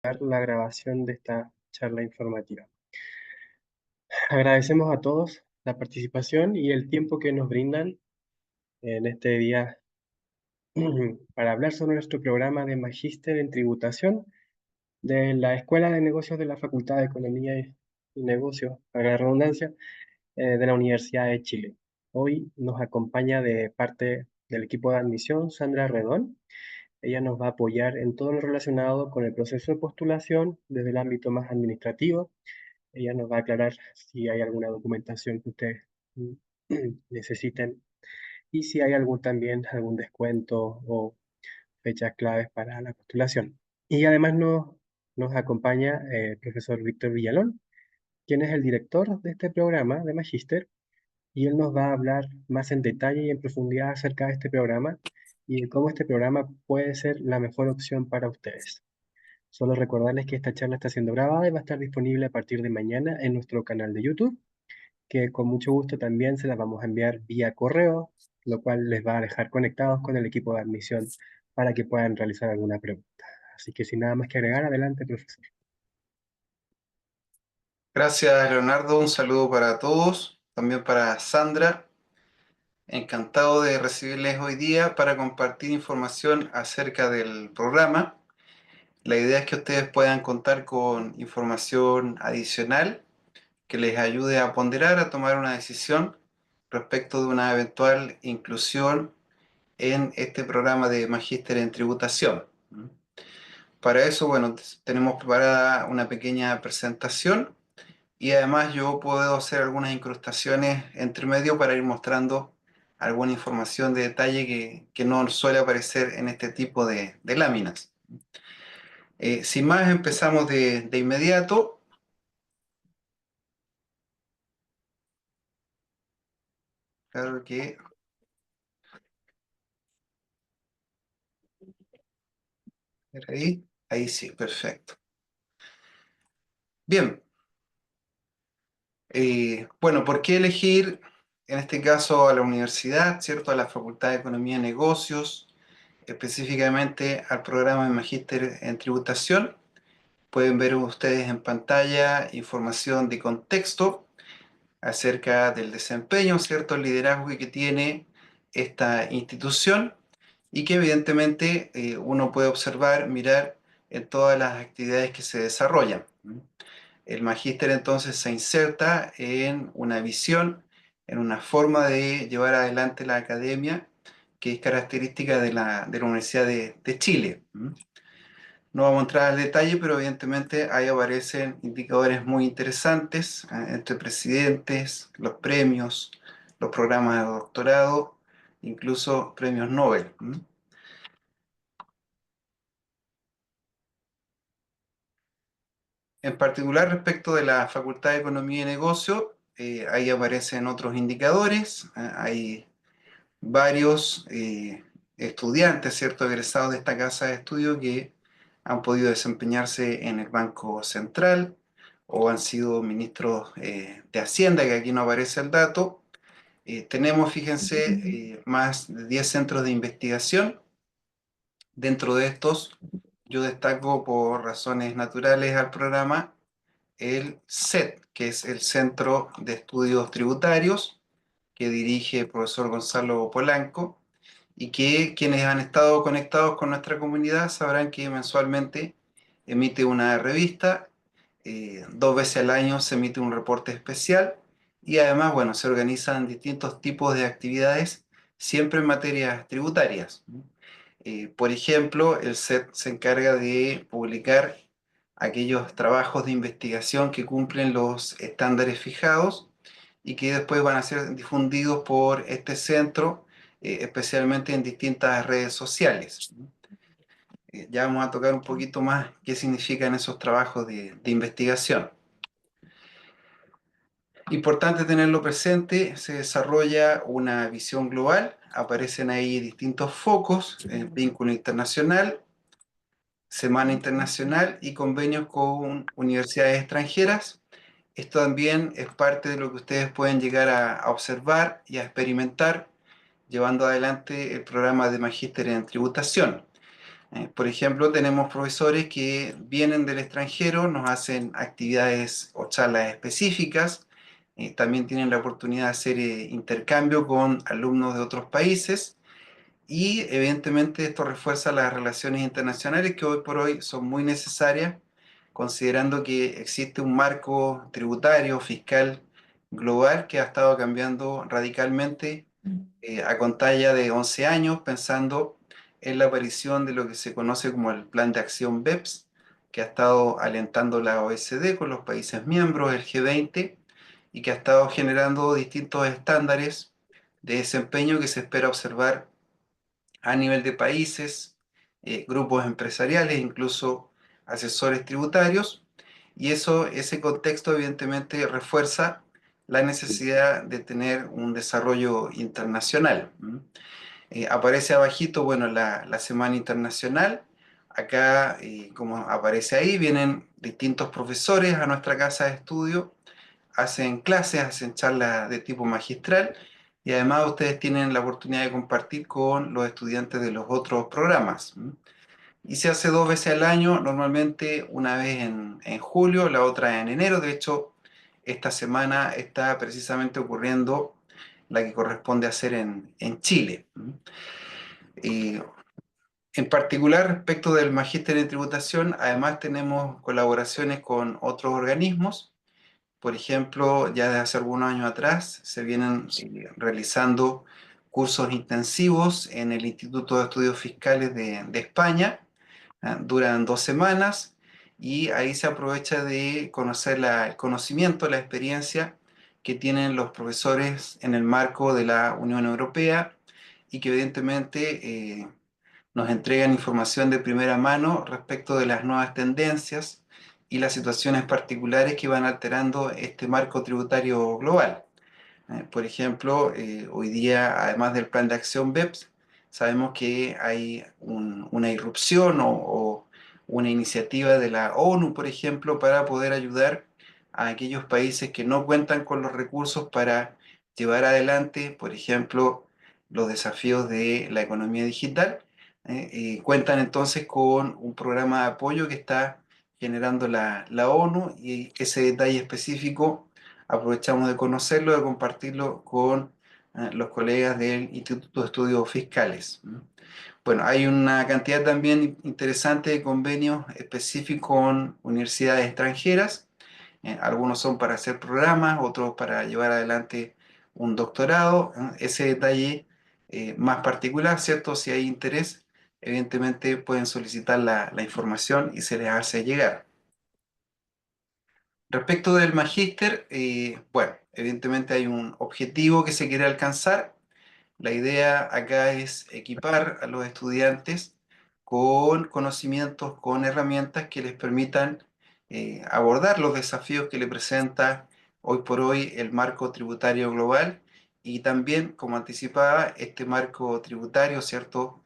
La grabación de esta charla informativa. Agradecemos a todos la participación y el tiempo que nos brindan en este día para hablar sobre nuestro programa de Magíster en Tributación de la Escuela de Negocios de la Facultad de Economía y Negocios, para la redundancia, de la Universidad de Chile. Hoy nos acompaña de parte del equipo de admisión Sandra Redón. Ella nos va a apoyar en todo lo relacionado con el proceso de postulación desde el ámbito más administrativo. Ella nos va a aclarar si hay alguna documentación que ustedes mm, necesiten y si hay algún descuento o fechas claves para la postulación. Y además nos acompaña el profesor Víctor Villalón, quien es el director de este programa de Magíster, y él nos va a hablar más en detalle y en profundidad acerca de este programa y de cómo este programa puede ser la mejor opción para ustedes. Solo recordarles que esta charla está siendo grabada y va a estar disponible a partir de mañana en nuestro canal de YouTube, que con mucho gusto también se las vamos a enviar vía correo, lo cual les va a dejar conectados con el equipo de admisión para que puedan realizar alguna pregunta. Así que sin nada más que agregar, adelante, profesor. Gracias, Leonardo. Un saludo para todos, también para Sandra. Encantado de recibirles hoy día para compartir información acerca del programa. La idea es que ustedes puedan contar con información adicional que les ayude a ponderar, a tomar una decisión respecto de una eventual inclusión en este programa de Magíster en Tributación. Para eso, bueno, tenemos preparada una pequeña presentación. Y además yo puedo hacer algunas incrustaciones entre medio para ir mostrando alguna información de detalle que no suele aparecer en este tipo de láminas. Sin más, empezamos de inmediato. Claro que... Ahí, ahí sí, perfecto. Bien, bueno, ¿por qué elegir en este caso a la universidad, ¿cierto? A la Facultad de Economía y Negocios, específicamente al programa de Magíster en Tributación? Pueden ver ustedes en pantalla información de contexto acerca del desempeño, ¿cierto? El liderazgo que tiene esta institución y que evidentemente uno puede observar, mirar en todas las actividades que se desarrollan. El magíster entonces se inserta en una visión, en una forma de llevar adelante la academia que es característica de la Universidad de Chile. No vamos a entrar al detalle, pero evidentemente ahí aparecen indicadores muy interesantes entre presidentes, los premios, los programas de doctorado, incluso premios Nobel. En particular respecto de la Facultad de Economía y Negocio, ahí aparecen otros indicadores, hay varios estudiantes, ¿cierto?, egresados de esta casa de estudio que han podido desempeñarse en el Banco Central o han sido ministros de Hacienda, que aquí no aparece el dato. Tenemos, fíjense, más de 10 centros de investigación. Dentro de estos, yo destaco por razones naturales al programa el CET, que es el Centro de Estudios Tributarios, que dirige el profesor Gonzalo Polanco, y que quienes han estado conectados con nuestra comunidad sabrán que mensualmente emite una revista, 2 veces al año se emite un reporte especial y además, bueno, se organizan distintos tipos de actividades siempre en materias tributarias. Por ejemplo, el SET se encarga de publicar aquellos trabajos de investigación que cumplen los estándares fijados y que después van a ser difundidos por este centro, especialmente en distintas redes sociales. Ya vamos a tocar un poquito más qué significan esos trabajos de investigación. Importante tenerlo presente, se desarrolla una visión global, aparecen ahí distintos focos, vínculo internacional, semana internacional y convenios con universidades extranjeras. Esto también es parte de lo que ustedes pueden llegar a observar y a experimentar llevando adelante el programa de Magíster en Tributación. Por ejemplo, tenemos profesores que vienen del extranjero, nos hacen actividades o charlas específicas, también tienen la oportunidad de hacer intercambio con alumnos de otros países y evidentemente esto refuerza las relaciones internacionales que hoy por hoy son muy necesarias, considerando que existe un marco tributario, fiscal, global que ha estado cambiando radicalmente a contalla de 11 años, pensando en la aparición de lo que se conoce como el Plan de Acción BEPS, que ha estado alentando la OECD con los países miembros, el G20, y que ha estado generando distintos estándares de desempeño que se espera observar a nivel de países, grupos empresariales, incluso asesores tributarios, y ese contexto evidentemente refuerza la necesidad de tener un desarrollo internacional. Aparece abajito, bueno, la Semana Internacional. Acá, como aparece ahí, vienen distintos profesores a nuestra casa de estudio, hacen clases, hacen charlas de tipo magistral y además ustedes tienen la oportunidad de compartir con los estudiantes de los otros programas. Y se hace 2 veces al año, normalmente una vez en julio, la otra en enero. De hecho, esta semana está precisamente ocurriendo la que corresponde hacer en Chile. Y en particular, respecto del magíster en tributación, además tenemos colaboraciones con otros organismos. Por ejemplo, ya desde hace algunos años atrás se vienen realizando cursos intensivos en el Instituto de Estudios Fiscales de España. Duran 2 semanas y ahí se aprovecha de conocer el conocimiento, la experiencia que tienen los profesores en el marco de la Unión Europea y que evidentemente nos entregan información de primera mano respecto de las nuevas tendencias y las situaciones particulares que van alterando este marco tributario global. Por ejemplo, hoy día, además del plan de acción BEPS, sabemos que hay una irrupción o una iniciativa de la ONU, por ejemplo, para poder ayudar a aquellos países que no cuentan con los recursos para llevar adelante, por ejemplo, los desafíos de la economía digital. Cuentan entonces con un programa de apoyo que está generando la ONU y ese detalle específico aprovechamos de conocerlo, de compartirlo con los colegas del Instituto de Estudios Fiscales. Bueno, hay una cantidad también interesante de convenios específicos con universidades extranjeras. Algunos son para hacer programas, otros para llevar adelante un doctorado. Ese detalle más particular, ¿cierto? Si hay interés, evidentemente pueden solicitar la información y se les hace llegar. Respecto del magíster, bueno, evidentemente hay un objetivo que se quiere alcanzar. La idea acá es equipar a los estudiantes con conocimientos, con herramientas que les permitan abordar los desafíos que le presenta hoy por hoy el marco tributario global y también, como anticipaba, este marco tributario, ¿cierto?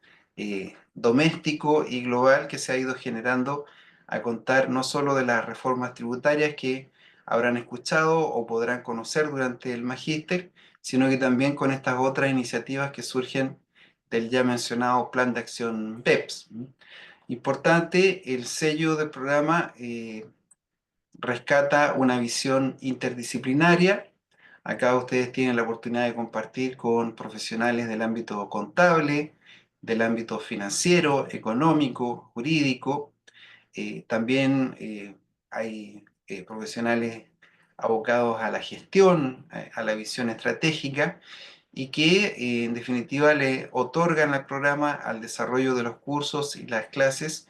Doméstico y global que se ha ido generando a contar no solo de las reformas tributarias que habrán escuchado o podrán conocer durante el magíster, sino que también con estas otras iniciativas que surgen del ya mencionado Plan de Acción BEPS. Importante, el sello del programa rescata una visión interdisciplinaria. Acá ustedes tienen la oportunidad de compartir con profesionales del ámbito contable, del ámbito financiero, económico, jurídico. También hay profesionales abocados a la gestión, a la visión estratégica y que en definitiva le otorgan al programa, al desarrollo de los cursos y las clases,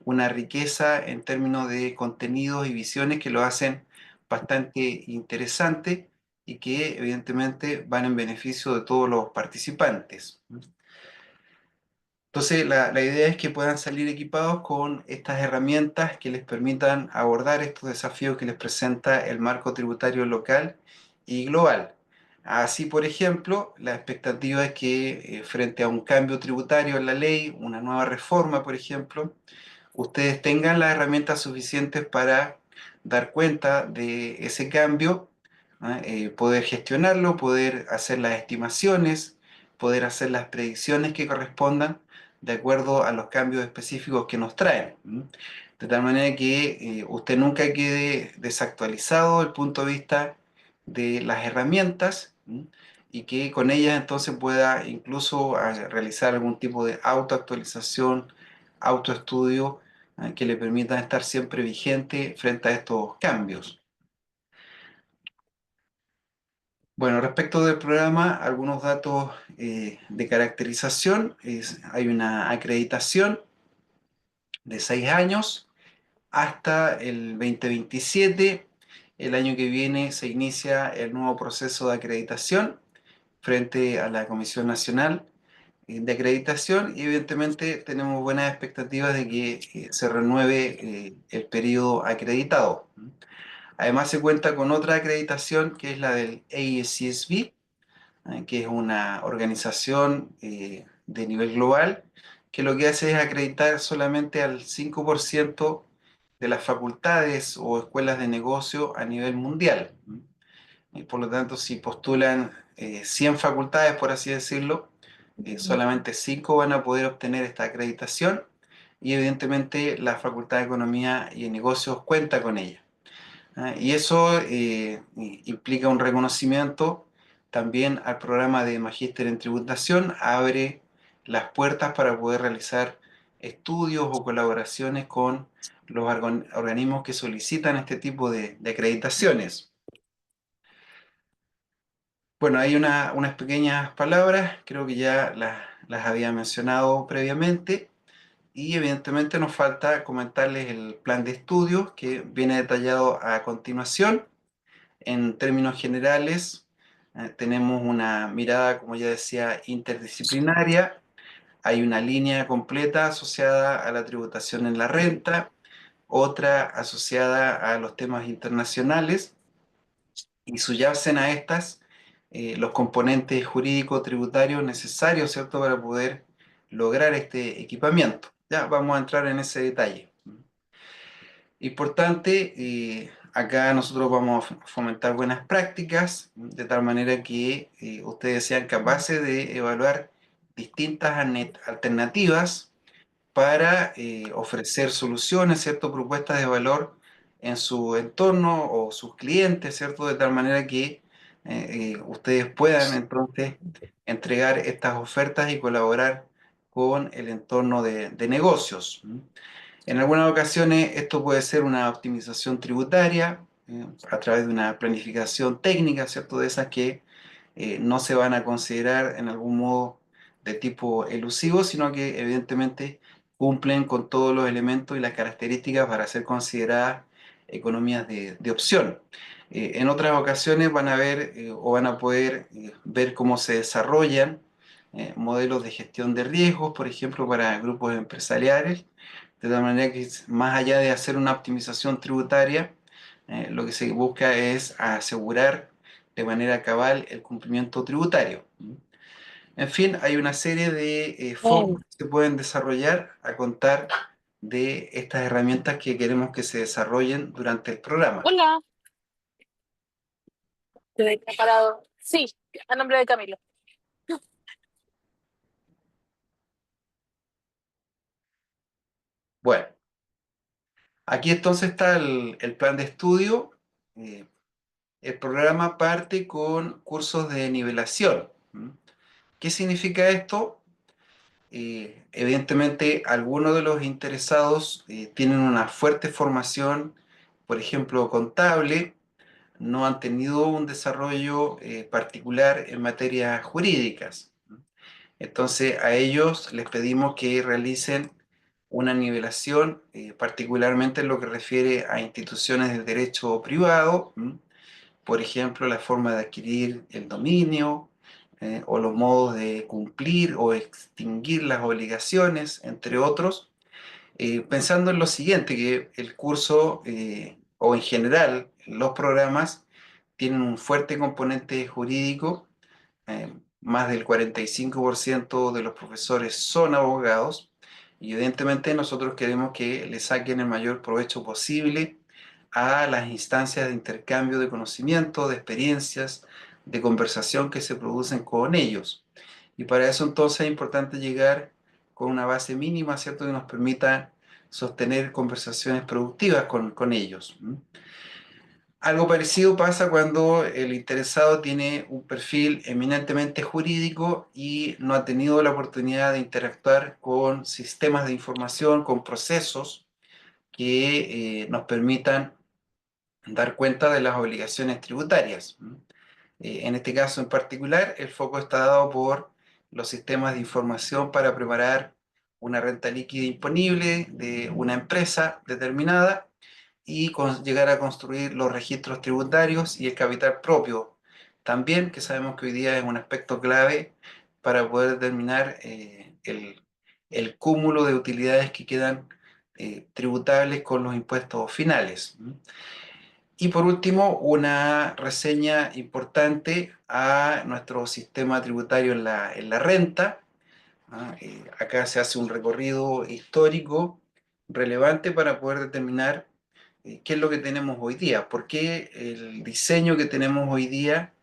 una riqueza en términos de contenidos y visiones que lo hacen bastante interesante y que evidentemente van en beneficio de todos los participantes. Entonces, la idea es que puedan salir equipados con estas herramientas que les permitan abordar estos desafíos que les presenta el marco tributario local y global. Así, por ejemplo, la expectativa es que frente a un cambio tributario en la ley, una nueva reforma, por ejemplo, ustedes tengan las herramientas suficientes para dar cuenta de ese cambio, ¿ah? Poder gestionarlo, poder hacer las estimaciones, poder hacer las predicciones que correspondan de acuerdo a los cambios específicos que nos traen. De tal manera que usted nunca quede desactualizado desde el punto de vista de las herramientas, y que con ellas entonces pueda incluso realizar algún tipo de autoactualización, autoestudio, que le permitan estar siempre vigente frente a estos cambios. Bueno, respecto del programa, algunos datos de caracterización. Hay una acreditación de 6 años hasta el 2027. El año que viene se inicia el nuevo proceso de acreditación frente a la Comisión Nacional de Acreditación, y evidentemente tenemos buenas expectativas de que se renueve el periodo acreditado. Además se cuenta con otra acreditación que es la del ASCSB, que es una organización de nivel global, que lo que hace es acreditar solamente al 5% de las facultades o escuelas de negocio a nivel mundial. Y por lo tanto, si postulan 100 facultades, por así decirlo, solamente 5 van a poder obtener esta acreditación, y evidentemente la Facultad de Economía y Negocios cuenta con ella. Y eso implica un reconocimiento también al programa de Magíster en Tributación, abre las puertas para poder realizar estudios o colaboraciones con los organismos que solicitan este tipo de acreditaciones. Bueno, hay unas pequeñas palabras, creo que ya las había mencionado previamente, y evidentemente nos falta comentarles el plan de estudios que viene detallado a continuación. En términos generales, tenemos una mirada, como ya decía, interdisciplinaria. Hay una línea completa asociada a la tributación en la renta, otra asociada a los temas internacionales, y subyacen a estas los componentes jurídico-tributarios necesarios, ¿cierto?, para poder lograr este equipamiento. Ya vamos a entrar en ese detalle. Importante, acá nosotros vamos a fomentar buenas prácticas, de tal manera que ustedes sean capaces de evaluar distintas alternativas para ofrecer soluciones, ¿cierto? Propuestas de valor en su entorno o sus clientes, ¿cierto? De tal manera que ustedes puedan entonces entregar estas ofertas y colaborar con el entorno de negocios. En algunas ocasiones esto puede ser una optimización tributaria a través de una planificación técnica, ¿cierto? De esas que no se van a considerar en algún modo de tipo elusivo, sino que evidentemente cumplen con todos los elementos y las características para ser consideradas economías de opción. En otras ocasiones van a ver o van a poder ver cómo se desarrollan modelos de gestión de riesgos, por ejemplo, para grupos empresariales, de tal manera que más allá de hacer una optimización tributaria, lo que se busca es asegurar de manera cabal el cumplimiento tributario. En fin, hay una serie de formas que se pueden desarrollar a contar de estas herramientas que queremos que se desarrollen durante el programa. Hola, ¿te preparado? Sí, a nombre de Camilo. Bueno, aquí entonces está el plan de estudio. Eh, el programa parte con cursos de nivelación. ¿Qué significa esto? Evidentemente, algunos de los interesados tienen una fuerte formación, por ejemplo, contable, no han tenido un desarrollo particular en materias jurídicas. Entonces, a ellos les pedimos que realicen una nivelación, particularmente en lo que refiere a instituciones del derecho privado, por ejemplo, la forma de adquirir el dominio, o los modos de cumplir o extinguir las obligaciones, entre otros, pensando en lo siguiente, que el curso o en general los programas tienen un fuerte componente jurídico. Más del 45% de los profesores son abogados, y evidentemente nosotros queremos que le saquen el mayor provecho posible a las instancias de intercambio de conocimiento, de experiencias, de conversación que se producen con ellos. Y para eso entonces es importante llegar con una base mínima, ¿cierto?, que nos permita sostener conversaciones productivas con ellos. Algo parecido pasa cuando el interesado tiene un perfil eminentemente jurídico y no ha tenido la oportunidad de interactuar con sistemas de información, con procesos que nos permitan dar cuenta de las obligaciones tributarias. En este caso en particular, el foco está dado por los sistemas de información para preparar una renta líquida imponible de una empresa determinada y llegar a construir los registros tributarios y el capital propio. También, que sabemos que hoy día es un aspecto clave para poder determinar el cúmulo de utilidades que quedan tributables con los impuestos finales. Y por último, una reseña importante a nuestro sistema tributario en la renta. Acá se hace un recorrido histórico relevante para poder determinar qué es lo que tenemos hoy día, por qué el diseño que tenemos hoy día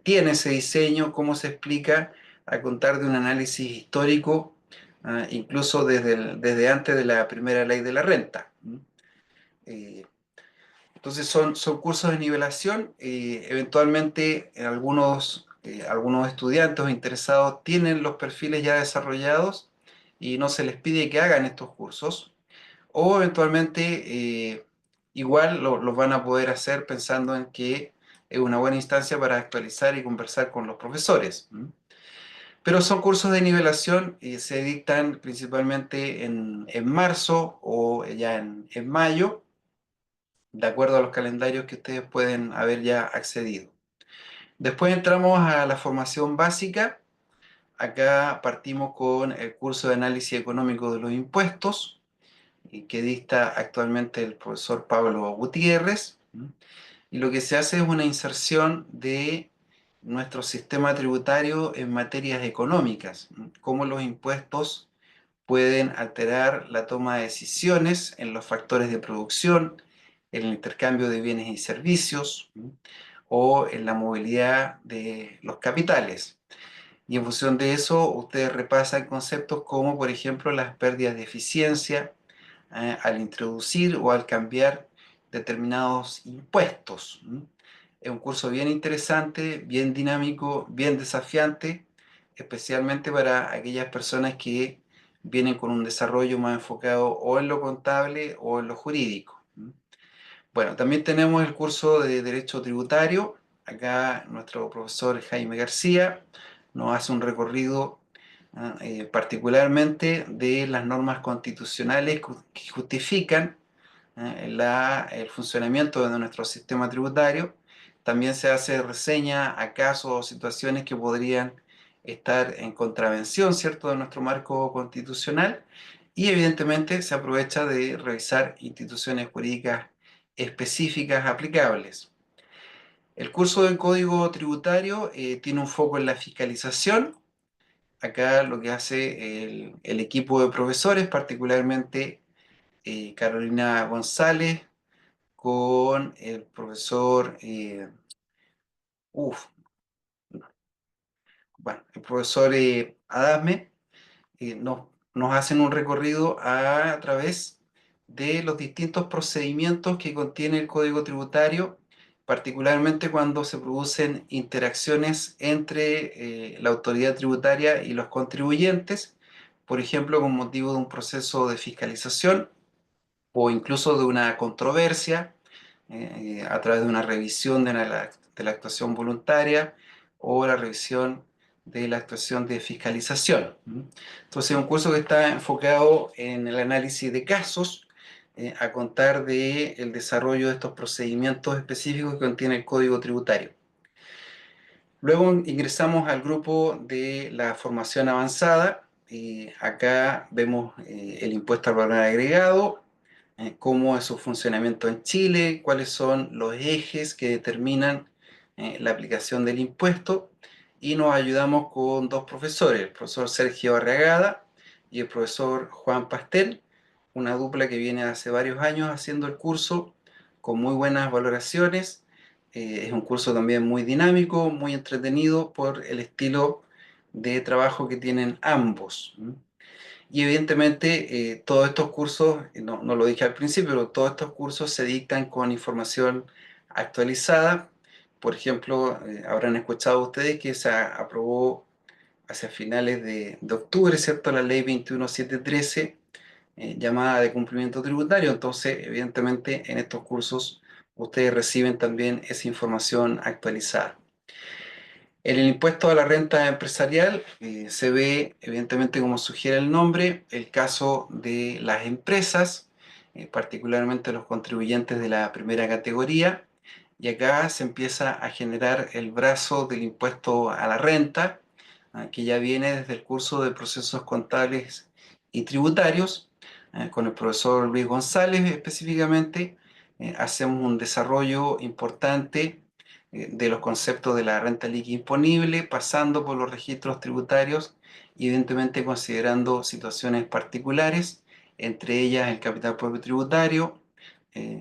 tiene ese diseño, cómo se explica a contar de un análisis histórico, incluso desde antes de la primera ley de la renta. Entonces son cursos de nivelación. Eventualmente algunos estudiantes o interesados tienen los perfiles ya desarrollados y no se les pide que hagan estos cursos. O eventualmente igual los van a poder hacer pensando en que es una buena instancia para actualizar y conversar con los profesores. Pero son cursos de nivelación y se dictan principalmente en marzo o ya en mayo, de acuerdo a los calendarios que ustedes pueden haber ya accedido. Después entramos a la formación básica. Acá partimos con el curso de análisis económico de los impuestos, que dicta actualmente el profesor Pablo Gutiérrez. Y lo que se hace es una inserción de nuestro sistema tributario en materias económicas, cómo los impuestos pueden alterar la toma de decisiones en los factores de producción, en el intercambio de bienes y servicios o en la movilidad de los capitales. Y en función de eso, ustedes repasan conceptos como, por ejemplo, las pérdidas de eficiencia al introducir o al cambiar determinados impuestos. Es un curso bien interesante, bien dinámico, bien desafiante, especialmente para aquellas personas que vienen con un desarrollo más enfocado o en lo contable o en lo jurídico. Bueno, también tenemos el curso de Derecho Tributario. Acá nuestro profesor Jaime García nos hace un recorrido particularmente de las normas constitucionales que justifican el funcionamiento de nuestro sistema tributario. También se hace reseña a casos o situaciones que podrían estar en contravención, ¿cierto?, de nuestro marco constitucional, y evidentemente se aprovecha de revisar instituciones jurídicas específicas aplicables. El curso del Código Tributario tiene un foco en la fiscalización. Acá lo que hace el equipo de profesores, particularmente Carolina González, con el profesor, el profesor Adame, nos hacen un recorrido a través de los distintos procedimientos que contiene el Código Tributario, particularmente cuando se producen interacciones entre la autoridad tributaria y los contribuyentes, por ejemplo, con motivo de un proceso de fiscalización o incluso de una controversia a través de una revisión de la actuación voluntaria o la revisión de la actuación de fiscalización. Entonces es un curso que está enfocado en el análisis de casos a contar del desarrollo de estos procedimientos específicos que contiene el Código Tributario. Luego ingresamos al grupo de la formación avanzada. Acá vemos el impuesto al valor agregado, cómo es su funcionamiento en Chile, cuáles son los ejes que determinan la aplicación del impuesto, y nos ayudamos con dos profesores, el profesor Sergio Arreagada y el profesor Juan Pastel, una dupla que viene hace varios años haciendo el curso con muy buenas valoraciones. Es un curso también muy dinámico, muy entretenido por el estilo de trabajo que tienen ambos. Y evidentemente todos estos cursos, no lo dije al principio, pero todos estos cursos se dictan con información actualizada. Por ejemplo, habrán escuchado ustedes que se aprobó hacia finales de octubre, ¿cierto? La ley 21713, llamada de cumplimiento tributario. Entonces, evidentemente, en estos cursos ustedes reciben también esa información actualizada. En el impuesto a la renta empresarial se ve, evidentemente, como sugiere el nombre, el caso de las empresas, particularmente los contribuyentes de la primera categoría, y acá se empieza a generar el brazo del impuesto a la renta, que ya viene desde el curso de procesos contables y tributarios. Con el profesor Luis González específicamente, hacemos un desarrollo importante de los conceptos de la renta líquida imponible, pasando por los registros tributarios y evidentemente considerando situaciones particulares, entre ellas el capital propio tributario,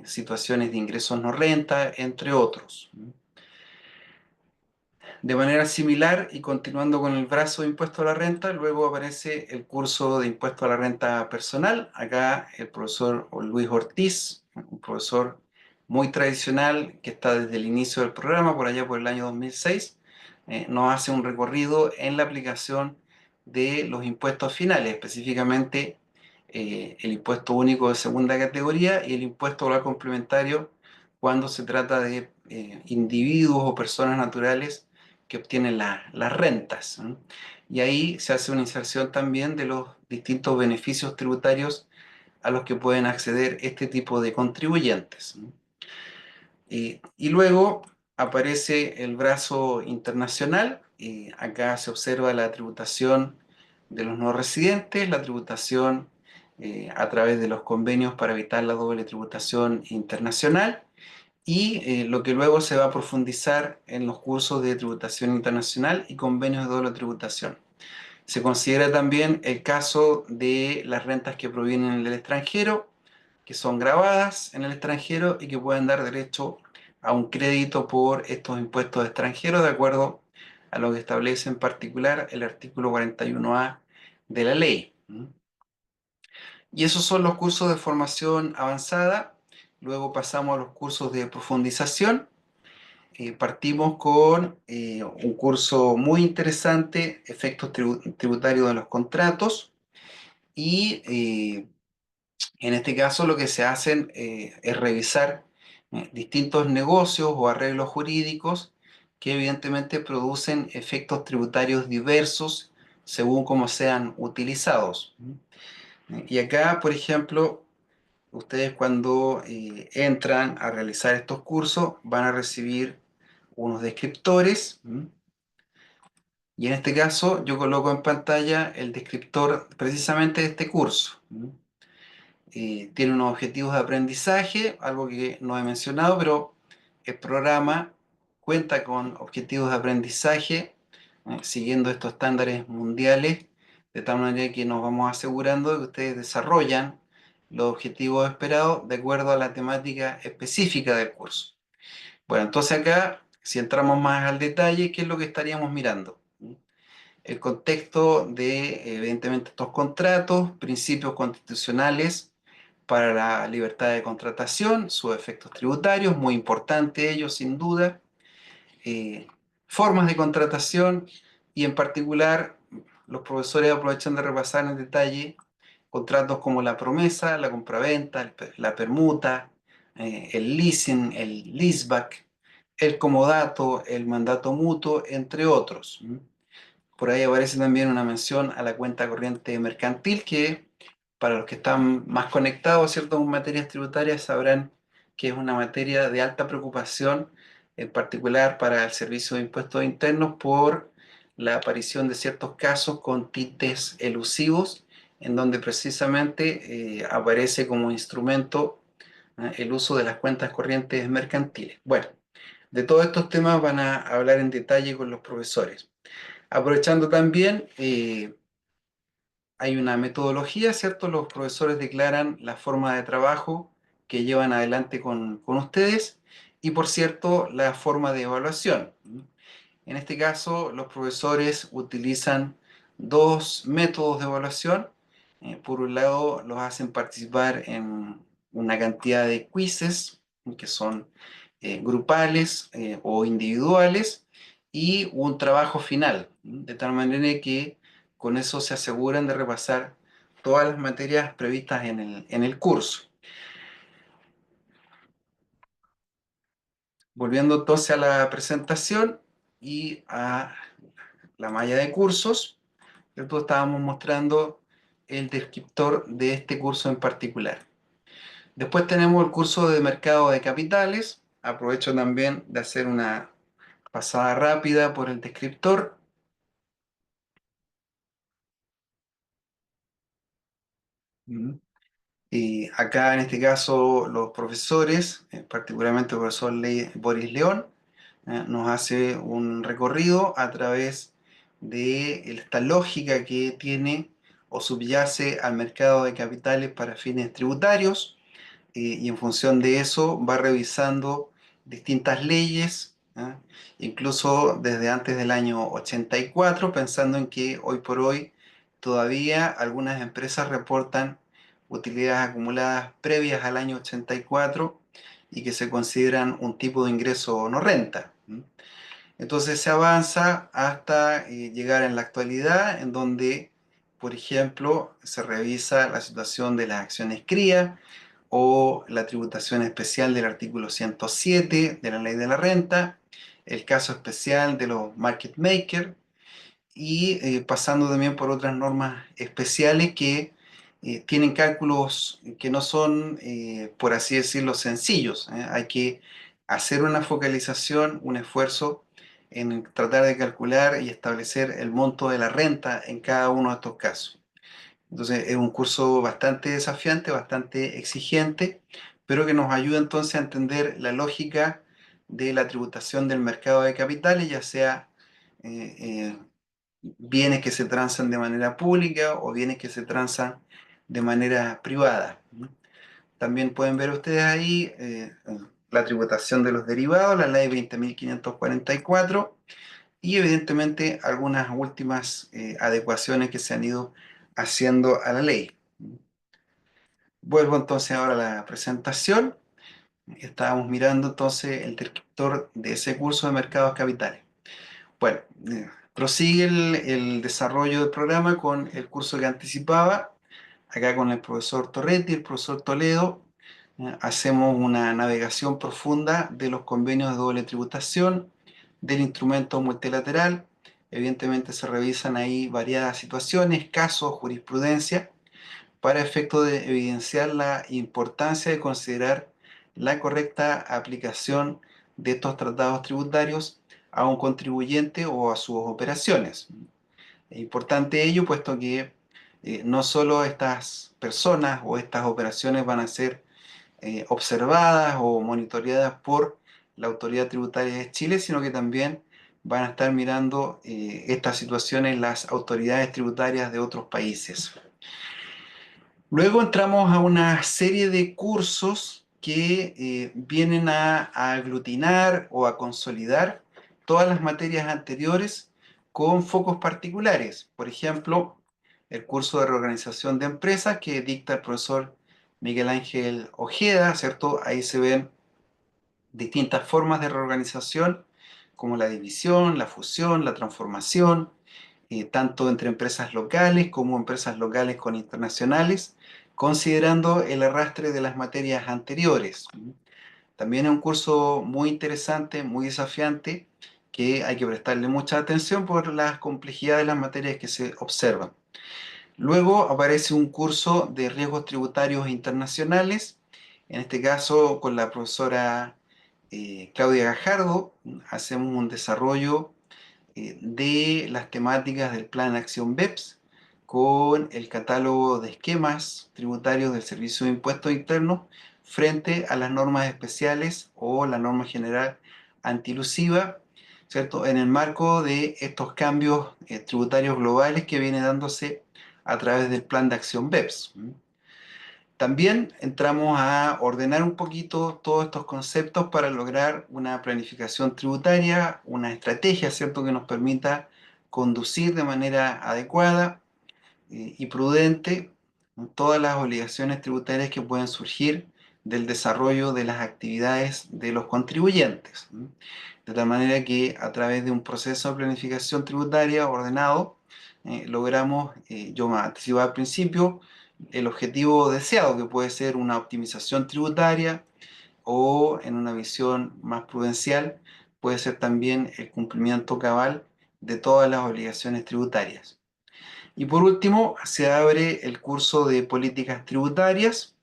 situaciones de ingresos no renta, entre otros. De manera similar y continuando con el brazo de impuesto a la renta, luego aparece el curso de impuesto a la renta personal. Acá el profesor Luis Ortiz, un profesor muy tradicional que está desde el inicio del programa, por allá por el año 2006, nos hace un recorrido en la aplicación de los impuestos finales, específicamente el impuesto único de segunda categoría y el impuesto oral complementario cuando se trata de individuos o personas naturales que obtienen las rentas, ¿no? Y ahí se hace una inserción también de los distintos beneficios tributarios a los que pueden acceder este tipo de contribuyentes, ¿no? Y luego aparece el brazo internacional, y acá se observa la tributación de los no residentes, la tributación a través de los convenios para evitar la doble tributación internacional, y lo que luego se va a profundizar en los cursos de tributación internacional y convenios de doble tributación. Se considera también el caso de las rentas que provienen del extranjero, que son gravadas en el extranjero y que pueden dar derecho a un crédito por estos impuestos extranjeros, de acuerdo a lo que establece en particular el artículo 41A de la ley. Y esos son los cursos de formación avanzada. Luego pasamos a los cursos de profundización. Partimos con un curso muy interesante, efectos tributarios de los contratos, y en este caso lo que se hacen es revisar distintos negocios o arreglos jurídicos que evidentemente producen efectos tributarios diversos según cómo sean utilizados. Y acá, por ejemplo, ustedes cuando entran a realizar estos cursos van a recibir unos descriptores, y en este caso yo coloco en pantalla el descriptor precisamente de este curso. Tiene unos objetivos de aprendizaje, algo que no he mencionado, pero el programa cuenta con objetivos de aprendizaje siguiendo estos estándares mundiales, de tal manera que nos vamos asegurando de que ustedes desarrollan los objetivos esperados de acuerdo a la temática específica del curso. Bueno, entonces acá, si entramos más al detalle, ¿qué es lo que estaríamos mirando? El contexto de, evidentemente, estos contratos, principios constitucionales para la libertad de contratación, sus efectos tributarios, muy importante ello, sin duda, formas de contratación, y en particular los profesores aprovechan de repasar en detalle contratos como la promesa, la compraventa, la permuta, el leasing, el leaseback, el comodato, el mandato mutuo, entre otros. Por ahí aparece también una mención a la cuenta corriente mercantil, que para los que están más conectados, ¿cierto?, con materias tributarias, sabrán que es una materia de alta preocupación, en particular para el Servicio de Impuestos Internos, por la aparición de ciertos casos con tintes elusivos, en donde precisamente aparece como instrumento el uso de las cuentas corrientes mercantiles. Bueno, de todos estos temas van a hablar en detalle con los profesores. Aprovechando también, hay una metodología, ¿cierto? Los profesores declaran la forma de trabajo que llevan adelante con ustedes, y, por cierto, la forma de evaluación. En este caso, los profesores utilizan dos métodos de evaluación. Por un lado, los hacen participar en una cantidad de quizzes que son grupales o individuales y un trabajo final, de tal manera que con eso se aseguran de repasar todas las materias previstas en el curso. Volviendo entonces a la presentación y a la malla de cursos, ¿cierto? Estábamos mostrando el descriptor de este curso en particular. Después tenemos el curso de mercado de capitales. Aprovecho también de hacer una pasada rápida por el descriptor. Y acá en este caso los profesores, particularmente el profesor Boris León, nos hace un recorrido a través de esta lógica que tiene o subyace al mercado de capitales para fines tributarios, y en función de eso va revisando distintas leyes, ¿ah? Incluso desde antes del año 84, pensando en que hoy por hoy todavía algunas empresas reportan utilidades acumuladas previas al año 84 y que se consideran un tipo de ingreso no renta. Entonces se avanza hasta llegar en la actualidad, en donde, por ejemplo, se revisa la situación de las acciones cría o la tributación especial del artículo 107 de la Ley de la Renta, el caso especial de los market makers y pasando también por otras normas especiales que tienen cálculos que no son, por así decirlo, sencillos. Hay que hacer una focalización, un esfuerzo en tratar de calcular y establecer el monto de la renta en cada uno de estos casos. Entonces es un curso bastante desafiante, bastante exigente, pero que nos ayuda entonces a entender la lógica de la tributación del mercado de capitales, ya sea eh, bienes que se transan de manera pública o bienes que se transan de manera privada. También pueden ver ustedes ahí la tributación de los derivados, la ley 20.544 y evidentemente algunas últimas adecuaciones que se han ido haciendo a la ley. Vuelvo entonces ahora a la presentación. Estábamos mirando entonces el descriptor de ese curso de mercados capitales. Bueno, prosigue el desarrollo del programa con el curso que anticipaba, acá con el profesor Torretti y el profesor Toledo. Hacemos una navegación profunda de los convenios de doble tributación, del instrumento multilateral. Evidentemente se revisan ahí variadas situaciones, casos, jurisprudencia, para efecto de evidenciar la importancia de considerar la correcta aplicación de estos tratados tributarios a un contribuyente o a sus operaciones. Es importante ello, puesto que no solo estas personas o estas operaciones van a ser observadas o monitoreadas por la Autoridad Tributaria de Chile, sino que también van a estar mirando estas situaciones las autoridades tributarias de otros países. Luego entramos a una serie de cursos que vienen a aglutinar o a consolidar todas las materias anteriores con focos particulares. Por ejemplo, el curso de reorganización de empresas que dicta el profesor Miguel Ángel Ojeda, ¿cierto? Ahí se ven distintas formas de reorganización, como la división, la fusión, la transformación, tanto entre empresas locales como empresas locales con internacionales, considerando el arrastre de las materias anteriores. También es un curso muy interesante, muy desafiante, que hay que prestarle mucha atención por la complejidad de las materias que se observan. Luego aparece un curso de riesgos tributarios internacionales, en este caso con la profesora Claudia Gajardo. Hacemos un desarrollo de las temáticas del Plan de Acción BEPS con el catálogo de esquemas tributarios del Servicio de Impuestos Internos frente a las normas especiales o la norma general antielusiva, ¿cierto? En el marco de estos cambios tributarios globales que viene dándose a través del Plan de Acción BEPS. También entramos a ordenar un poquito todos estos conceptos para lograr una planificación tributaria, una estrategia, ¿cierto?, que nos permita conducir de manera adecuada y prudente ¿no? Todas las obligaciones tributarias que pueden surgir del desarrollo de las actividades de los contribuyentes, ¿no? De tal manera que a través de un proceso de planificación tributaria ordenado, logramos, yo me anticipaba al principio, el objetivo deseado, que puede ser una optimización tributaria o en una visión más prudencial, puede ser también el cumplimiento cabal de todas las obligaciones tributarias. Y por último, se abre el curso de políticas tributarias,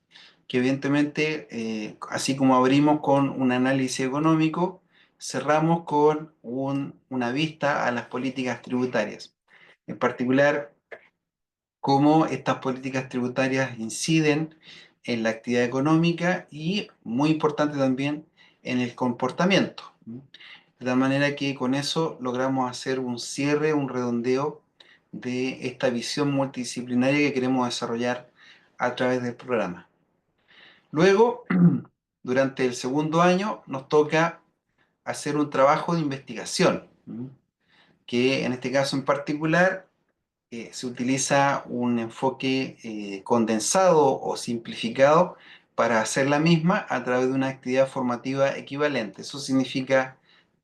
que evidentemente, así como abrimos con un análisis económico, cerramos con una vista a las políticas tributarias. En particular, cómo estas políticas tributarias inciden en la actividad económica y, muy importante también, en el comportamiento. De tal manera que con eso logramos hacer un cierre, un redondeo de esta visión multidisciplinaria que queremos desarrollar a través del programa. Luego, durante el segundo año, nos toca hacer un trabajo de investigación, que en este caso en particular se utiliza un enfoque condensado o simplificado para hacer la misma a través de una actividad formativa equivalente. Eso significa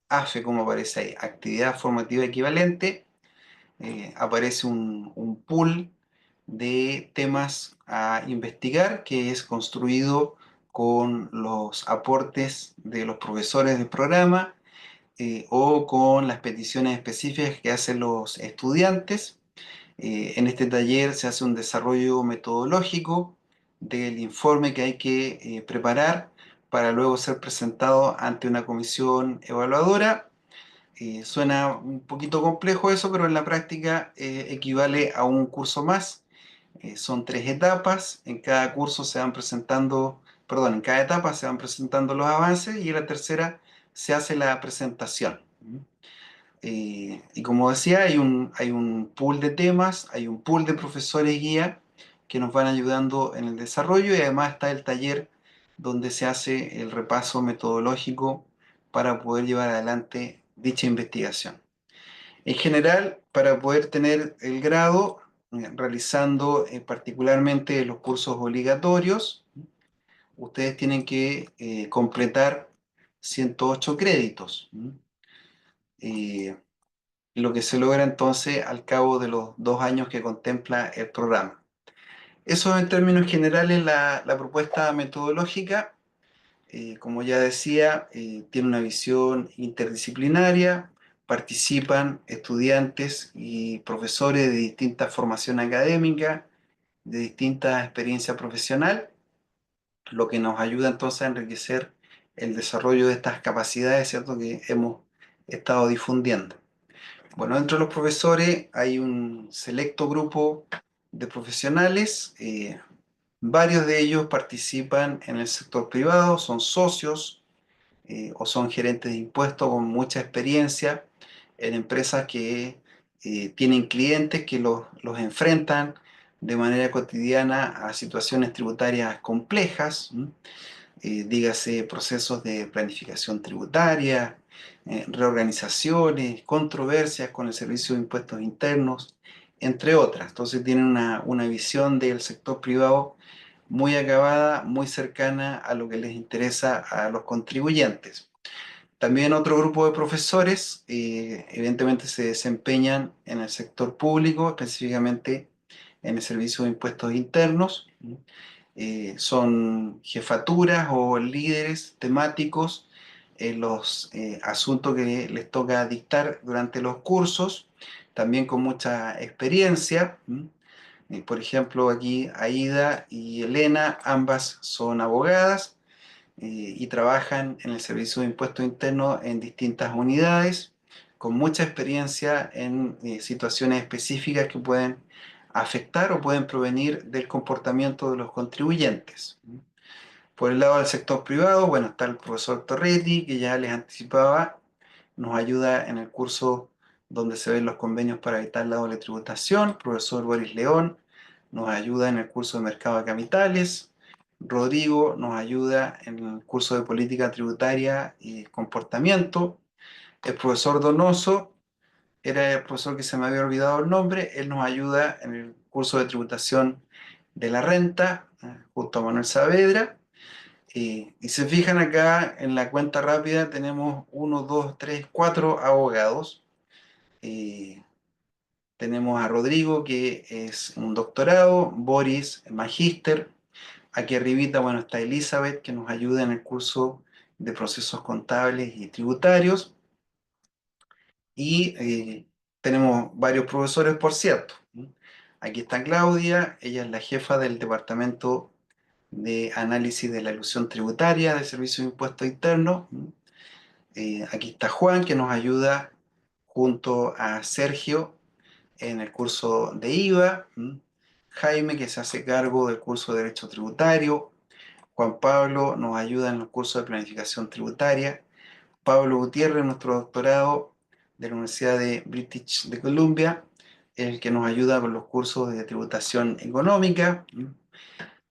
AFE, como aparece ahí, actividad formativa equivalente. Aparece un pool de temas a investigar que es construido con los aportes de los profesores del programa o con las peticiones específicas que hacen los estudiantes. En este taller se hace un desarrollo metodológico del informe que hay que preparar para luego ser presentado ante una comisión evaluadora. Suena un poquito complejo eso, pero en la práctica equivale a un curso más. Son 3 etapas, en cada curso se van presentando, perdón, en cada etapa se van presentando los avances y en la tercera se hace la presentación. Y como decía, hay un pool de temas, hay un pool de profesores guía que nos van ayudando en el desarrollo y además está el taller donde se hace el repaso metodológico para poder llevar adelante dicha investigación. En general, para poder tener el grado, realizando particularmente los cursos obligatorios, ustedes tienen que completar 108 créditos. Lo que se logra entonces al cabo de los 2 años que contempla el programa. Eso en términos generales la propuesta metodológica. Como ya decía, tiene una visión interdisciplinaria, participan estudiantes y profesores de distinta formación académica, de distinta experiencia profesional, lo que nos ayuda entonces a enriquecer el desarrollo de estas capacidades, ¿cierto?, que hemos estado difundiendo. Bueno, dentro de los profesores hay un selecto grupo de profesionales, varios de ellos participan en el sector privado, son socios o son gerentes de impuestos con mucha experiencia en empresas que tienen clientes que los enfrentan de manera cotidiana a situaciones tributarias complejas, dígase procesos de planificación tributaria, reorganizaciones, controversias con el Servicio de Impuestos Internos, entre otras. Entonces tienen una visión del sector privado muy acabada, muy cercana a lo que les interesa a los contribuyentes. También otro grupo de profesores, evidentemente se desempeñan en el sector público, específicamente en el Servicio de Impuestos Internos. Son jefaturas o líderes temáticos en los asuntos que les toca dictar durante los cursos, también con mucha experiencia. Por ejemplo, aquí Aida y Elena, ambas son abogadas y trabajan en el Servicio de Impuestos Internos en distintas unidades, con mucha experiencia en situaciones específicas que pueden afectar o pueden provenir del comportamiento de los contribuyentes. Por el lado del sector privado, bueno, está el profesor Torretti, que ya les anticipaba, nos ayuda en el curso donde se ven los convenios para evitar la doble tributación. Profesor Boris León nos ayuda en el curso de mercado de capitales. Rodrigo nos ayuda en el curso de política tributaria y comportamiento. El profesor Donoso era el profesor que se me había olvidado el nombre. Él nos ayuda en el curso de tributación de la Renta, junto a Manuel Saavedra. Y se fijan acá en la cuenta rápida, tenemos 1, 2, 3, 4 abogados. Tenemos a Rodrigo, que es un doctorado, Boris, magíster. Aquí arribita, bueno, está Elizabeth, que nos ayuda en el curso de procesos contables y tributarios. Y tenemos varios profesores, por cierto. Aquí está Claudia, ella es la jefa del departamento de análisis de la elusión tributaria del Servicio de Impuestos Internos. Aquí está Juan, que nos ayuda junto a Sergio en el curso de IVA. Jaime, que se hace cargo del curso de Derecho Tributario. Juan Pablo nos ayuda en el curso de Planificación Tributaria. Pablo Gutiérrez, nuestro doctorado de la Universidad de British de Columbia, el que nos ayuda con los cursos de tributación económica.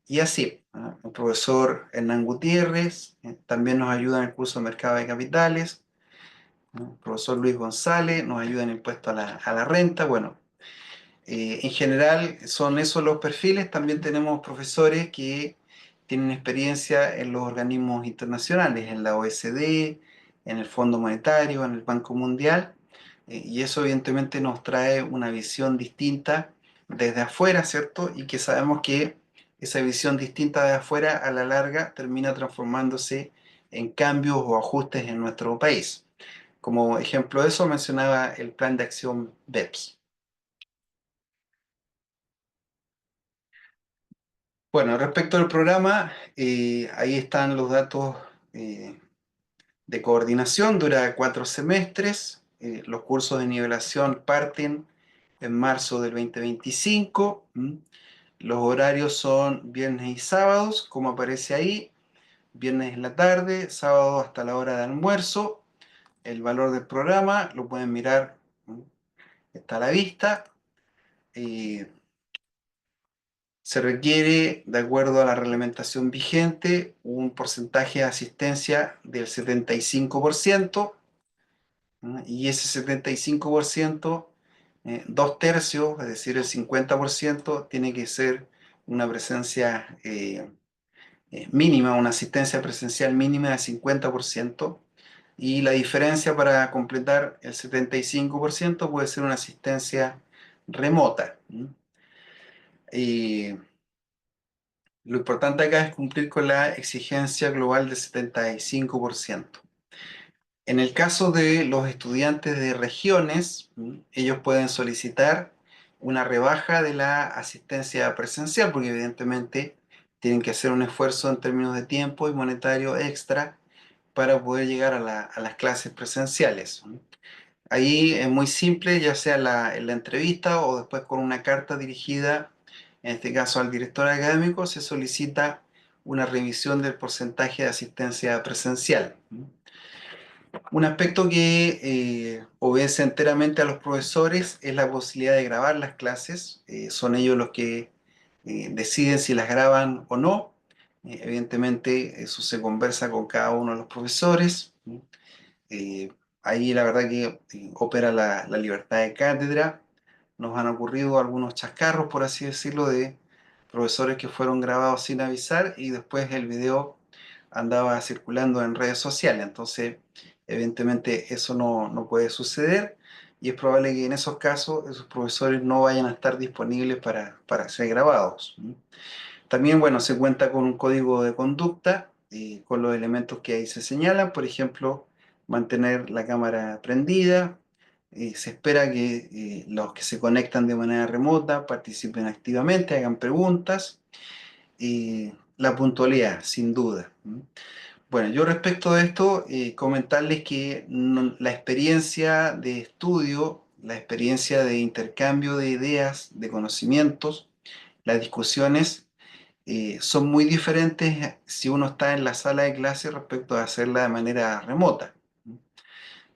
Y así, el profesor Hernán Gutiérrez también nos ayuda en el curso de Mercado de Capitales. El profesor Luis González nos ayuda en impuesto a la renta. Bueno, en general son esos los perfiles. También tenemos profesores que tienen experiencia en los organismos internacionales, en la OECD, en el Fondo Monetario, en el Banco Mundial, y eso evidentemente nos trae una visión distinta desde afuera, ¿cierto? Y que sabemos que esa visión distinta de afuera a la larga termina transformándose en cambios o ajustes en nuestro país. Como ejemplo de eso mencionaba el Plan de Acción BEPS. Bueno, respecto al programa, ahí están los datos de coordinación, dura 4 semestres, los cursos de nivelación parten en marzo del 2025, los horarios son viernes y sábados, como aparece ahí, viernes en la tarde, sábado hasta la hora de almuerzo, el valor del programa lo pueden mirar, está a la vista. Se requiere, de acuerdo a la reglamentación vigente, un porcentaje de asistencia del 75%, ¿no? Y ese 75%, 2/3, es decir, el 50%, tiene que ser una presencia mínima, una asistencia presencial mínima de 50%, y la diferencia para completar el 75% puede ser una asistencia remota. Lo importante acá es cumplir con la exigencia global del 75%. En el caso de los estudiantes de regiones, ellos pueden solicitar una rebaja de la asistencia presencial, porque evidentemente tienen que hacer un esfuerzo en términos de tiempo y monetario extra para poder llegar a las clases presenciales. Ahí es muy simple, ya sea en la entrevista o después con una carta dirigida, en este caso al director académico, se solicita una revisión del porcentaje de asistencia presencial. Un aspecto que obedece enteramente a los profesores es la posibilidad de grabar las clases. Son ellos los que deciden si las graban o no. Evidentemente eso se conversa con cada uno de los profesores. Eh, Ahí la verdad que opera la libertad de cátedra. Nos han ocurrido algunos chascarros, por así decirlo, de profesores que fueron grabados sin avisar y después el video andaba circulando en redes sociales. Entonces, evidentemente eso no puede suceder y es probable que en esos casos esos profesores no vayan a estar disponibles para ser grabados. También, bueno, se cuenta con un código de conducta con los elementos que ahí se señalan, por ejemplo, mantener la cámara prendida. Se espera que los que se conectan de manera remota participen activamente, hagan preguntas. La puntualidad, sin duda. Bueno, yo respecto de esto, comentarles que la experiencia de estudio, la experiencia de intercambio de ideas, de conocimientos, las discusiones, son muy diferentes si uno está en la sala de clase respecto a hacerla de manera remota.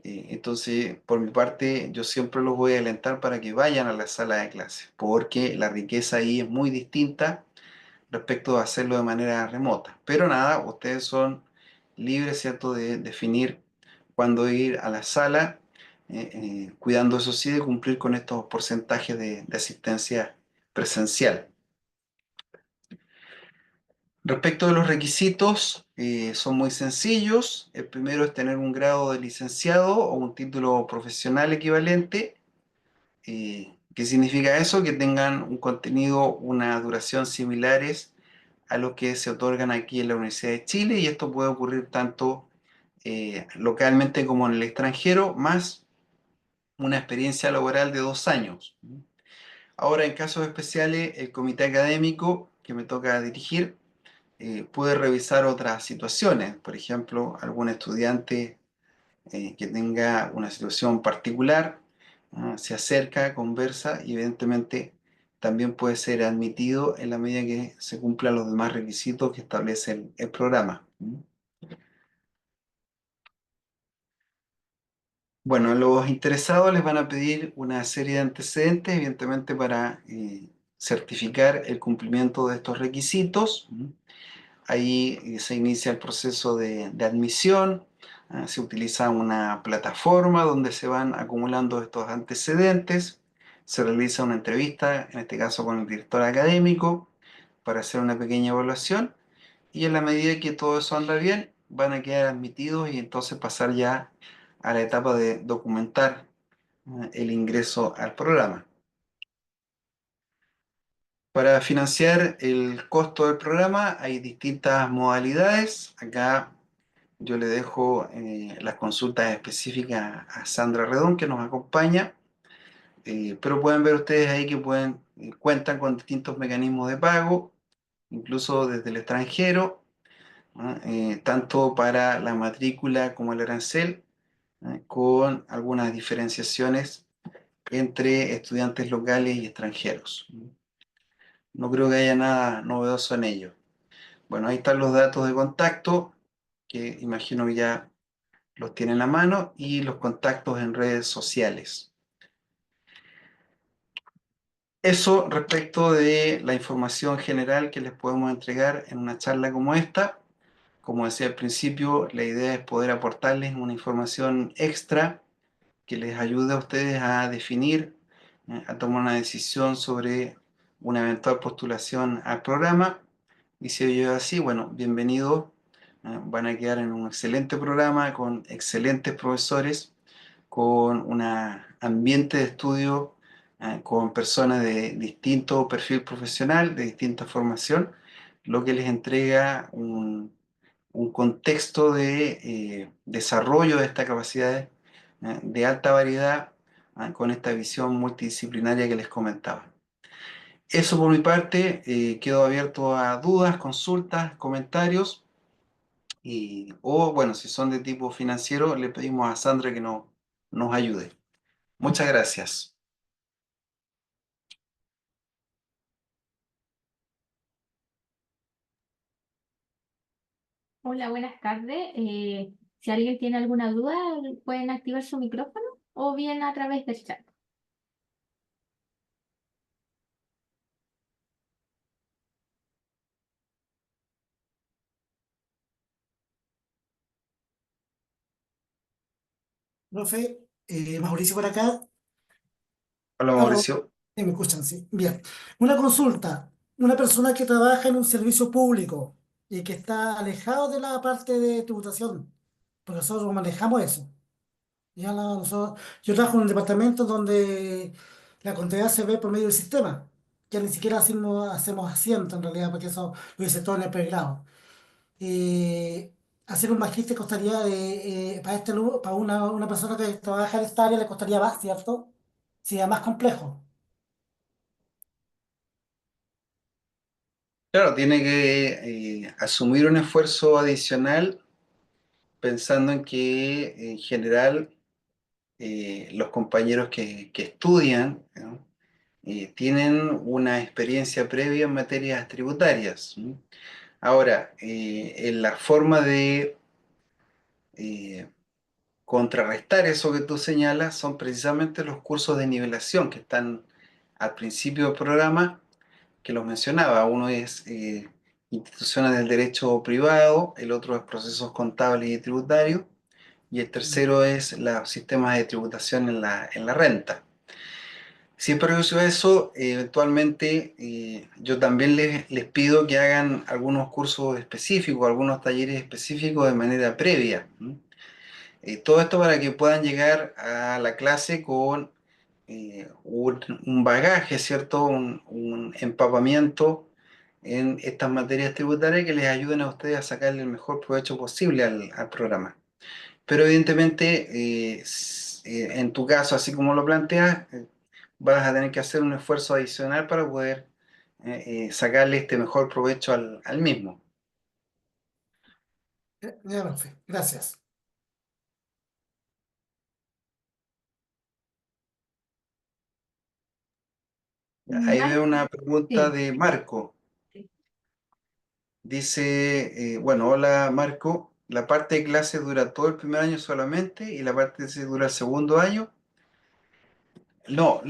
Entonces, por mi parte, yo siempre los voy a alentar para que vayan a la sala de clase, porque la riqueza ahí es muy distinta respecto a hacerlo de manera remota. Pero nada, ustedes son libres, ¿cierto?, de definir cuándo ir a la sala, cuidando eso sí de cumplir con estos porcentajes de asistencia presencial. Respecto de los requisitos, son muy sencillos. El primero es tener un grado de licenciado o un título profesional equivalente. ¿Qué significa eso? Que tengan un contenido, una duración similares a los que se otorgan aquí en la Universidad de Chile, y esto puede ocurrir tanto localmente como en el extranjero, más una experiencia laboral de 2 años. Ahora, en casos especiales, el comité académico que me toca dirigir puede revisar otras situaciones. Por ejemplo, algún estudiante que tenga una situación particular, se acerca, conversa y evidentemente también puede ser admitido en la medida que se cumplan los demás requisitos que establece el programa. Bueno, los interesados les van a pedir una serie de antecedentes, evidentemente para certificar el cumplimiento de estos requisitos. Ahí se inicia el proceso de admisión. Se utiliza una plataforma donde se van acumulando estos antecedentes. Se realiza una entrevista, en este caso con el director académico, para hacer una pequeña evaluación. Y en la medida que todo eso anda bien, van a quedar admitidos y entonces pasar ya a la etapa de documentar el ingreso al programa. Para financiar el costo del programa hay distintas modalidades. Acá yo le dejo las consultas específicas a Sandra Redón, que nos acompaña, pero pueden ver ustedes ahí que cuentan con distintos mecanismos de pago, incluso desde el extranjero, ¿no? Tanto para la matrícula como el arancel, con algunas diferenciaciones entre estudiantes locales y extranjeros. No creo que haya nada novedoso en ello. Bueno, ahí están los datos de contacto, que imagino que ya los tienen a mano, y los contactos en redes sociales. Eso respecto de la información general que les podemos entregar en una charla como esta. Como decía al principio, la idea es poder aportarles una información extra que les ayude a ustedes a definir, a tomar una decisión sobre una eventual postulación al programa. Y si ello es así, bueno, bienvenidos. Van a quedar en un excelente programa con excelentes profesores, con un ambiente de estudio, con personas de distinto perfil profesional, de distinta formación, lo que les entrega un contexto de desarrollo de estas capacidades de alta variedad, con esta visión multidisciplinaria que les comentaba. Eso por mi parte. Quedo abierto a dudas, consultas, comentarios, o bueno, si son de tipo financiero, le pedimos a Sandra que nos ayude. Muchas gracias. Hola, buenas tardes. Si alguien tiene alguna duda, pueden activar su micrófono o bien a través del chat. Profe, Mauricio por acá. Hola, Aló, Mauricio. ¿me escuchan? Sí. Bien. Una consulta. Una persona que trabaja en un servicio público y que está alejado de la parte de tributación, porque nosotros manejamos eso. Yo trabajo en un departamento donde la contabilidad se ve por medio del sistema. Ya ni siquiera hacemos asiento en realidad, porque eso lo hice todo en el pregrado. Hacer un magíster costaría, para una persona que trabaja en esta área le costaría más, ¿cierto? Sería más complejo. Claro, tiene que asumir un esfuerzo adicional pensando en que en general los compañeros que estudian, ¿no? Tienen una experiencia previa en materias tributarias, ¿no? Ahora, en la forma de eh, contrarrestar eso que tú señalas son precisamente los cursos de nivelación que están al principio del programa, que los mencionaba. Uno es instituciones del derecho privado, el otro es procesos contables y tributarios, y el tercero es los sistemas de tributación en la renta. Siempre que uso eso, eventualmente yo también les pido que hagan algunos cursos específicos, algunos talleres específicos de manera previa. ¿M? Todo esto para que puedan llegar a la clase con un bagaje, ¿cierto? Un empapamiento en estas materias tributarias que les ayuden a ustedes a sacarle el mejor provecho posible al programa. Pero evidentemente, en tu caso, así como lo planteas, vas a tener que hacer un esfuerzo adicional para poder sacarle este mejor provecho al mismo. Ya, profe, gracias. Ahí veo Marco, una pregunta sí. de Marco. Dice, bueno, hola Marco, ¿la parte de clase dura todo el primer año solamente y la parte de dura el segundo año? No,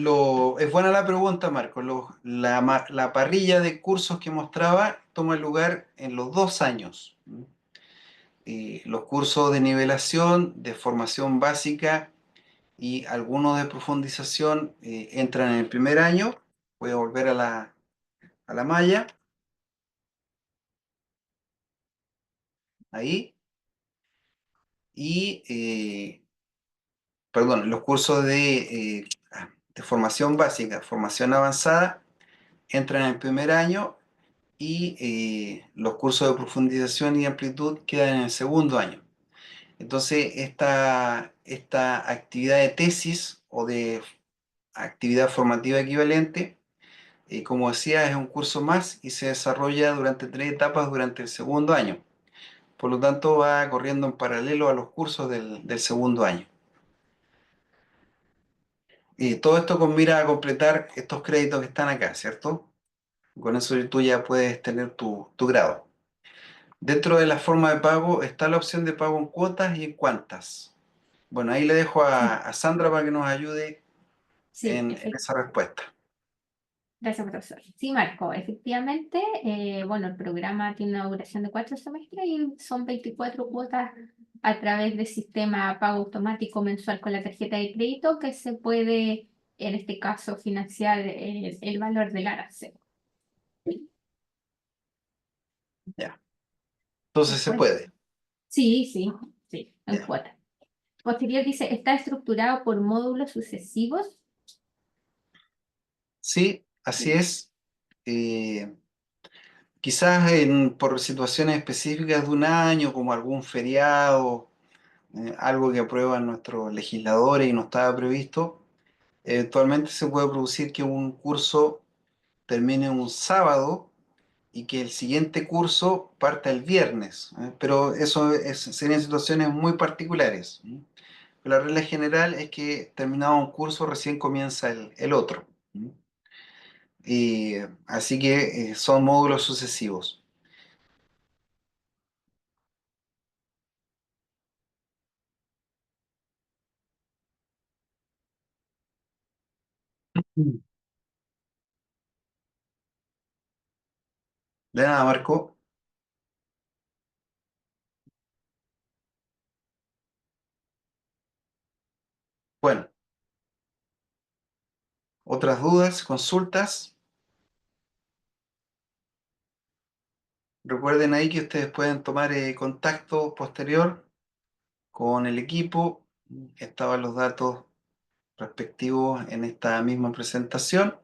es buena la pregunta, Marco. La parrilla de cursos que mostraba toma lugar en los 2 años. Los cursos de nivelación, de formación básica y algunos de profundización entran en el primer año. Voy a volver a la malla. Ahí. Y, perdón, los cursos de formación básica, formación avanzada, entran en el primer año y los cursos de profundización y amplitud quedan en el segundo año. Entonces, esta actividad de tesis o de actividad formativa equivalente, como decía, es un curso más y se desarrolla durante 3 etapas durante el segundo año. Por lo tanto, va corriendo en paralelo a los cursos del segundo año. Y todo esto con mira a completar estos créditos que están acá, ¿cierto? Con eso tú ya puedes tener tu grado. Dentro de la forma de pago está la opción de pago en cuotas y en cuántas. Bueno, ahí le dejo Sí, a Sandra para que nos ayude sí, en esa respuesta. gracias, profesor. Sí, Marco, efectivamente, bueno, el programa tiene una duración de 4 semestres y son 24 cuotas a través del sistema pago automático mensual con la tarjeta de crédito que se puede, en este caso, financiar el valor del arancel. Ya. Entonces se Después, puede. sí, sí, sí, en Ya. cuotas. Posterior dice, está estructurado por módulos sucesivos. Sí, así Sí, es. Eh, Quizás por situaciones específicas de un año, como algún feriado, algo que aprueban nuestros legisladores y no estaba previsto, eventualmente se puede producir que un curso termine un sábado y que el siguiente curso parta el viernes, pero serían situaciones muy particulares. La regla general es que terminado un curso recién comienza el otro. Y, así que son módulos sucesivos. Mm. De nada, Marco. Bueno, otras dudas, consultas. Recuerden ahí que ustedes pueden tomar contacto posterior con el equipo. Estaban los datos respectivos en esta misma presentación.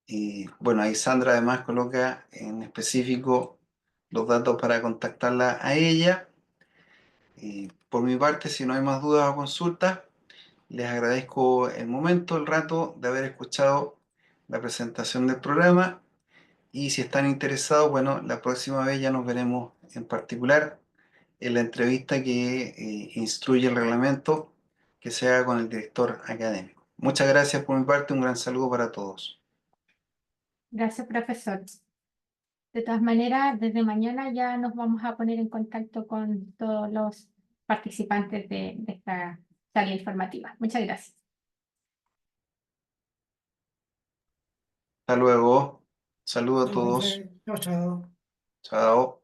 Y bueno, ahí Sandra además coloca en específico los datos para contactarla a ella. Y por mi parte, si no hay más dudas o consultas, les agradezco el momento, el rato de haber escuchado la presentación del programa. Y si están interesados, bueno, la próxima vez ya nos veremos en particular en la entrevista que instruye el reglamento que se haga con el director académico. Muchas gracias por mi parte, un gran saludo para todos. gracias, profesor. De todas maneras, desde mañana ya nos vamos a poner en contacto con todos los participantes de esta sala informativa. Muchas gracias. Hasta luego. Saludos a Chao, profe. todos. Chao, chao. Chao.